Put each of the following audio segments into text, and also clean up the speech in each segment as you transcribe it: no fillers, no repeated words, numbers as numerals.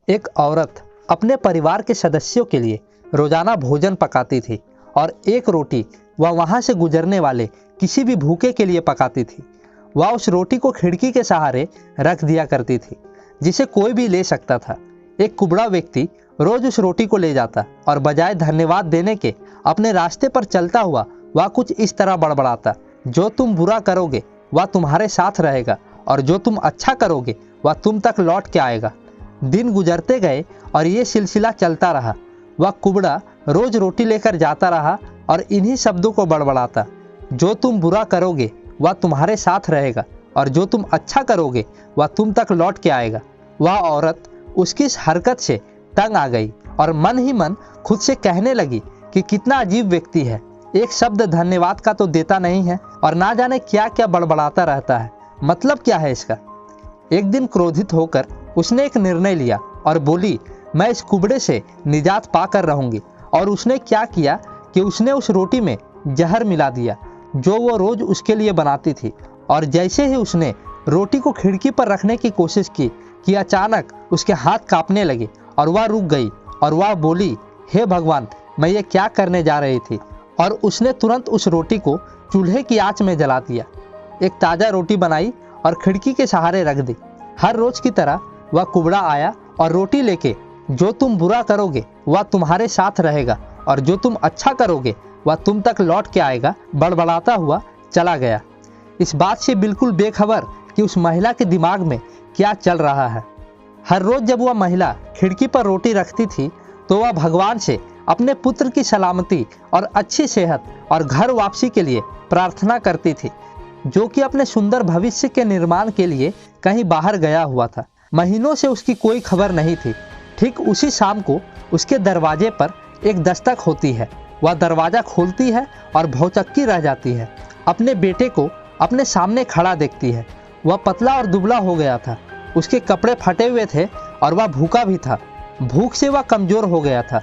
एक औरत अपने परिवार के सदस्यों के लिए रोजाना भोजन पकाती थी और एक रोटी वह वहां से गुजरने वाले किसी भी भूखे के लिए पकाती थी। वह उस रोटी को खिड़की के सहारे रख दिया करती थी, जिसे कोई भी ले सकता था। एक कुबड़ा व्यक्ति रोज उस रोटी को ले जाता और बजाय धन्यवाद देने के अपने रास्ते पर चलता हुआ वह कुछ इस तरह बड़बड़ाता, जो तुम बुरा करोगे वह तुम्हारे साथ रहेगा और जो तुम अच्छा करोगे वह तुम तक लौट के आएगा। दिन गुजरते गए और ये सिलसिला चलता रहा। वह कुबड़ा रोज रोटी लेकर जाता रहा और इन्हीं शब्दों को बड़बड़ाता, जो तुम बुरा करोगे वह तुम्हारे साथ रहेगा और जो तुम अच्छा करोगे वह तुम तक लौट के आएगा। वह औरत उसकी इस हरकत से तंग आ गई और मन ही मन खुद से कहने लगी कि कितना अजीब व्यक्ति है, एक शब्द धन्यवाद का तो देता नहीं है और ना जाने क्या क्या बड़बड़ाता रहता है, मतलब क्या है इसका। एक दिन क्रोधित होकर उसने एक निर्णय लिया और बोली, मैं इस कुबड़े से निजात पाकर रहूंगी। और उसने क्या किया कि उसने उस रोटी में जहर मिला दिया जो वो रोज उसके लिए बनाती थी। और जैसे ही उसने रोटी को खिड़की पर रखने की कोशिश की कि अचानक उसके हाथ कांपने लगे और वह रुक गई और वह बोली, हे भगवान, मैं ये क्या करने जा रही थी। और उसने तुरंत उस रोटी को चूल्हे की आंच में जला दिया, एक ताज़ा रोटी बनाई और खिड़की के सहारे रख दी। हर रोज की तरह वह कुबड़ा आया और रोटी लेके, जो तुम बुरा करोगे वह तुम्हारे साथ रहेगा और जो तुम अच्छा करोगे वह तुम तक लौट के आएगा, बड़बड़ाता हुआ चला गया। इस बात से बिल्कुल बेखबर कि उस महिला के दिमाग में क्या चल रहा है। हर रोज जब वह महिला खिड़की पर रोटी रखती थी तो वह भगवान से अपने पुत्र की सलामती और अच्छी सेहत और घर वापसी के लिए प्रार्थना करती थी, जो कि अपने सुंदर भविष्य के निर्माण के लिए कहीं बाहर गया हुआ था। महीनों से उसकी कोई खबर नहीं थी। ठीक उसी शाम को उसके दरवाजे पर एक दस्तक होती है। वह दरवाज़ा खोलती है और भौचक्की रह जाती है। अपने बेटे को अपने सामने खड़ा देखती है। वह पतला और दुबला हो गया था, उसके कपड़े फटे हुए थे और वह भूखा भी था। भूख से वह कमज़ोर हो गया था।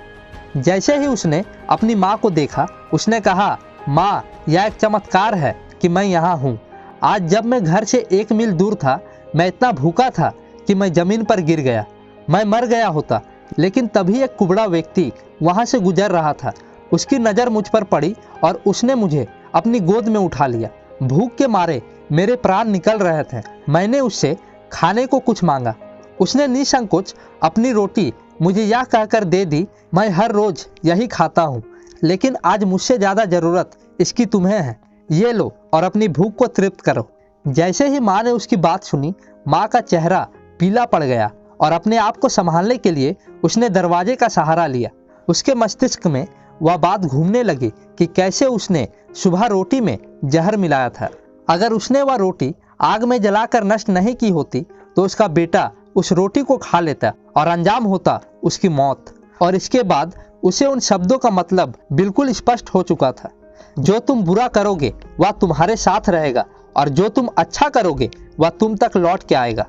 जैसे ही उसने अपनी माँ को देखा, उसने कहा, माँ, यह एक चमत्कार है कि मैं यहाँ हूँ। आज जब मैं घर से 1 मील दूर था, मैं इतना भूखा था कि मैं ज़मीन पर गिर गया, मैं मर गया होता। लेकिन तभी एक कुबड़ा व्यक्ति वहाँ से गुजर रहा था। उसकी नज़र मुझ पर पड़ी और उसने मुझे अपनी गोद में उठा लिया। भूख के मारे मेरे प्राण निकल रहे थे। मैंने उससे खाने को कुछ मांगा। उसने निसंकोच अपनी रोटी मुझे यह कहकर दे दी, मैं हर रोज़ यही खाता हूँ, लेकिन आज मुझसे ज़्यादा ज़रूरत इसकी तुम्हें है। ये लो और अपनी भूख को तृप्त करो। जैसे ही माँ ने उसकी बात सुनी, माँ का चेहरा पीला पड़ गया और अपने आप को संभालने के लिए उसने दरवाजे का सहारा लिया। उसके मस्तिष्क में वह बात घूमने लगी कि कैसे उसने सुबह रोटी में जहर मिलाया था। अगर उसने वह रोटी आग में जलाकर नष्ट नहीं की होती तो उसका बेटा उस रोटी को खा लेता और अंजाम होता उसकी मौत। और इसके बाद उसे उन शब्दों का मतलब बिल्कुल स्पष्ट हो चुका था, जो तुम बुरा करोगे वह तुम्हारे साथ रहेगा और जो तुम अच्छा करोगे वह तुम तक लौट के आएगा।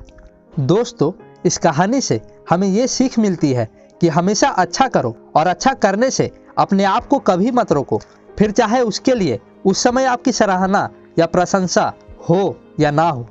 दोस्तों, इस कहानी से हमें ये सीख मिलती है कि हमेशा अच्छा करो और अच्छा करने से अपने आप को कभी मत रोको, फिर चाहे उसके लिए उस समय आपकी सराहना या प्रशंसा हो या ना हो।